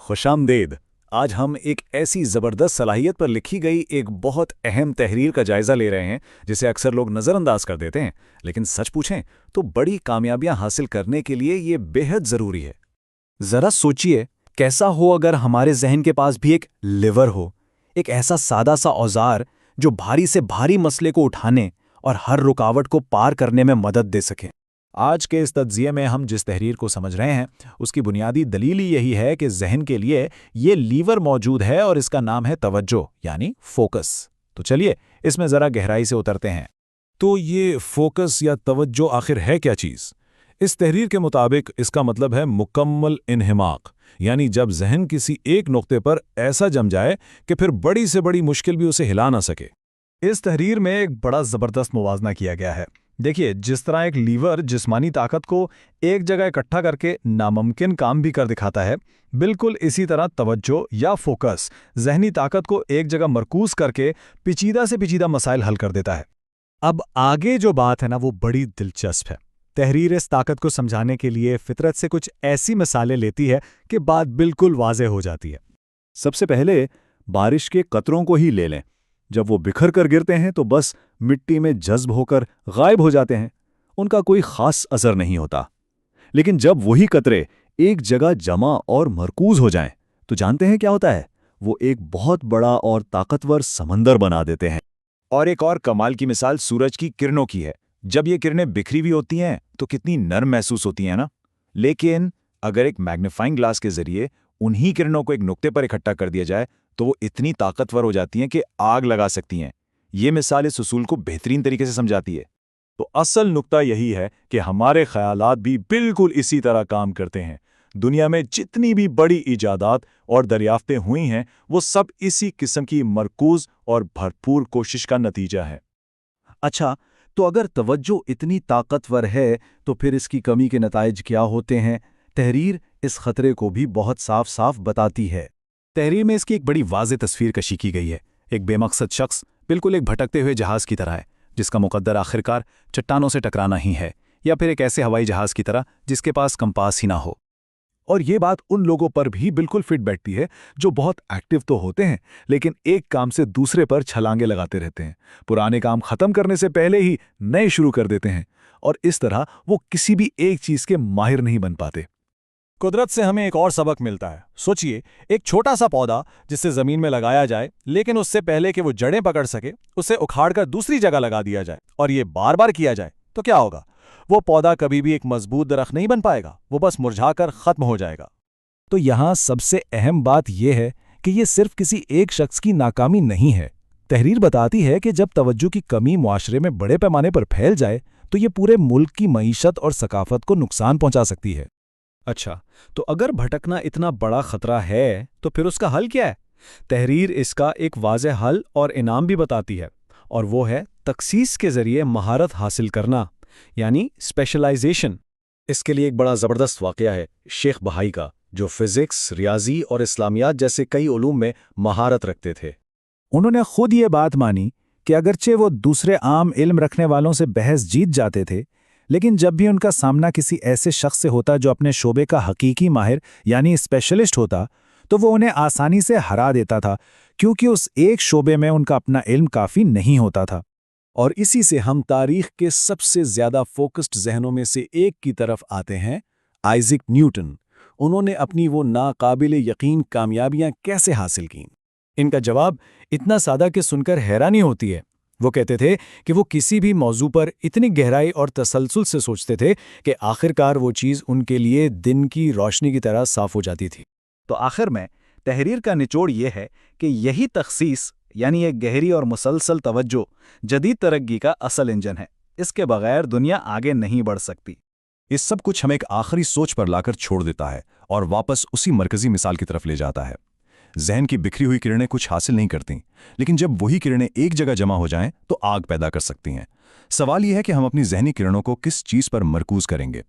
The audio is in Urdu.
خوش آمدید۔ آج ہم ایک ایسی زبردست صلاحیت پر لکھی گئی ایک بہت اہم تحریر کا جائزہ لے رہے ہیں جسے اکثر لوگ نظر انداز کر دیتے ہیں، لیکن سچ پوچھیں تو بڑی کامیابیاں حاصل کرنے کے لیے یہ بے حد ضروری ہے۔ ذرا سوچئے کیسا ہو اگر ہمارے ذہن کے پاس بھی ایک لیور ہو، ایک ایسا سادہ سا اوزار جو بھاری سے بھاری مسئلے کو اٹھانے اور ہر رکاوٹ کو پار کرنے میں مدد دے سکے۔ آج کے اس تجزیے میں ہم جس تحریر کو سمجھ رہے ہیں اس کی بنیادی دلیل یہی ہے کہ ذہن کے لیے یہ لیور موجود ہے اور اس کا نام ہے توجہ یعنی فوکس۔ تو چلیے اس میں ذرا گہرائی سے اترتے ہیں۔ تو یہ فوکس یا توجہ آخر ہے کیا چیز؟ اس تحریر کے مطابق اس کا مطلب ہے مکمل انہماک، یعنی جب ذہن کسی ایک نقطے پر ایسا جم جائے کہ پھر بڑی سے بڑی مشکل بھی اسے ہلا نہ سکے۔ اس تحریر میں ایک بڑا زبردست موازنہ کیا گیا ہے۔ دیکھیے، جس طرح ایک لیور جسمانی طاقت کو ایک جگہ اکٹھا کر کے ناممکن کام بھی کر دکھاتا ہے، بالکل اسی طرح توجہ یا فوکس ذہنی طاقت کو ایک جگہ مرکوز کر کے پیچیدہ سے پیچیدہ مسائل حل کر دیتا ہے۔ اب آگے جو بات ہے نا وہ بڑی دلچسپ ہے۔ تحریر اس طاقت کو سمجھانے کے لیے فطرت سے کچھ ایسی مثالیں لیتی ہے کہ بات بالکل واضح ہو جاتی ہے۔ سب سے پہلے بارش کے قطروں کو ہی لے لیں۔ جب وہ بکھر کر گرتے ہیں تو بس مٹی میں جذب ہو کر غائب ہو جاتے ہیں، ان کا کوئی خاص اثر نہیں ہوتا۔ لیکن جب وہی قطرے ایک جگہ جمع اور مرکوز ہو جائیں تو جانتے ہیں کیا ہوتا ہے؟ وہ ایک بہت بڑا اور طاقتور سمندر بنا دیتے ہیں۔ اور ایک اور کمال کی مثال سورج کی کرنوں کی ہے۔ جب یہ کرنیں بکھری ہوئی ہوتی ہیں تو کتنی نرم محسوس ہوتی ہیں نا؟ لیکن اگر ایک میگنیفائنگ گلاس کے ذریعے انہی کرنوں کو ایک نقطے پر اکٹھا کر دیا جائے تو وہ اتنی طاقتور ہو جاتی ہیں کہ آگ لگا سکتی ہیں۔ یہ مثال اس اصول کو بہترین طریقے سے سمجھاتی ہے۔ تو اصل نقطہ یہی ہے کہ ہمارے خیالات بھی بالکل اسی طرح کام کرتے ہیں۔ دنیا میں جتنی بھی بڑی ایجادات اور دریافتیں ہوئی ہیں وہ سب اسی قسم کی مرکوز اور بھرپور کوشش کا نتیجہ ہے۔ اچھا، تو اگر توجہ اتنی طاقتور ہے تو پھر اس کی کمی کے نتائج کیا ہوتے ہیں؟ تحریر اس خطرے کو بھی بہت صاف صاف بتاتی ہے۔ تحریر میں اس کی ایک بڑی واضح تصویر کشی کی گئی ہے۔ ایک بے مقصد شخص بالکل ایک بھٹکتے ہوئے جہاز کی طرح ہے جس کا مقدر آخرکار چٹانوں سے ٹکرانا ہی ہے، یا پھر ایک ایسے ہوائی جہاز کی طرح جس کے پاس کمپاس ہی نہ ہو۔ اور یہ بات ان لوگوں پر بھی بالکل فٹ بیٹھتی ہے جو بہت ایکٹیو تو ہوتے ہیں لیکن ایک کام سے دوسرے پر چھلانگے لگاتے رہتے ہیں، پرانے کام ختم کرنے سے پہلے ہی نئے شروع کر دیتے ہیں، اور اس طرح وہ کسی بھی ایک چیز کے ماہر نہیں بن پاتے۔ قدرت سے ہمیں ایک اور سبق ملتا ہے۔ سوچئے، ایک چھوٹا سا پودا جسے زمین میں لگایا جائے لیکن اس سے پہلے کہ وہ جڑیں پکڑ سکے اسے اکھاڑ کر دوسری جگہ لگا دیا جائے اور یہ بار بار کیا جائے تو کیا ہوگا؟ وہ پودا کبھی بھی ایک مضبوط درخت نہیں بن پائے گا، وہ بس مرجھا کر ختم ہو جائے گا۔ تو یہاں سب سے اہم بات یہ ہے کہ یہ صرف کسی ایک شخص کی ناکامی نہیں ہے۔ تحریر بتاتی ہے کہ جب توجہ کی کمی معاشرے میں بڑے پیمانے پر پھیل جائے تو یہ پورے ملک کی معیشت اور ثقافت کو نقصان پہنچا سکتی ہے۔ اچھا، تو اگر بھٹکنا اتنا بڑا خطرہ ہے تو پھر اس کا حل کیا ہے؟ تحریر اس کا ایک واضح حل اور انعام بھی بتاتی ہے، اور وہ ہے تخصیص کے ذریعے مہارت حاصل کرنا، یعنی اسپیشلائزیشن۔ اس کے لیے ایک بڑا زبردست واقعہ ہے شیخ بہائی کا، جو فزکس، ریاضی اور اسلامیات جیسے کئی علوم میں مہارت رکھتے تھے۔ انہوں نے خود یہ بات مانی کہ اگرچہ وہ دوسرے عام علم رکھنے والوں سے بحث جیت جاتے تھے، لیکن جب بھی ان کا سامنا کسی ایسے شخص سے ہوتا جو اپنے شعبے کا حقیقی ماہر یعنی اسپیشلسٹ ہوتا تو وہ انہیں آسانی سے ہرا دیتا تھا، کیونکہ اس ایک شعبے میں ان کا اپنا علم کافی نہیں ہوتا تھا۔ اور اسی سے ہم تاریخ کے سب سے زیادہ فوکسڈ ذہنوں میں سے ایک کی طرف آتے ہیں، آئزک نیوٹن۔ انہوں نے اپنی وہ ناقابل یقین کامیابیاں کیسے حاصل کیں؟ ان کا جواب اتنا سادہ کہ سن کر حیرانی ہوتی ہے۔ وہ کہتے تھے کہ وہ کسی بھی موضوع پر اتنی گہرائی اور تسلسل سے سوچتے تھے کہ آخرکار وہ چیز ان کے لیے دن کی روشنی کی طرح صاف ہو جاتی تھی۔ تو آخر میں تحریر کا نچوڑ یہ ہے کہ یہی تخصیص یعنی ایک گہری اور مسلسل توجہ جدید ترقی کا اصل انجن ہے۔ اس کے بغیر دنیا آگے نہیں بڑھ سکتی۔ اس سب کچھ ہمیں ایک آخری سوچ پر لا کر چھوڑ دیتا ہے اور واپس اسی مرکزی مثال کی طرف لے جاتا ہے۔ ذہن کی بکھری ہوئی کرنیں کچھ حاصل نہیں کرتیں، لیکن جب وہی کرنیں ایک جگہ جمع ہو جائیں تو آگ پیدا کر سکتی ہیں۔ سوال یہ ہے کہ ہم اپنی ذہنی کرنوں کو کس چیز پر مرکوز کریں گے؟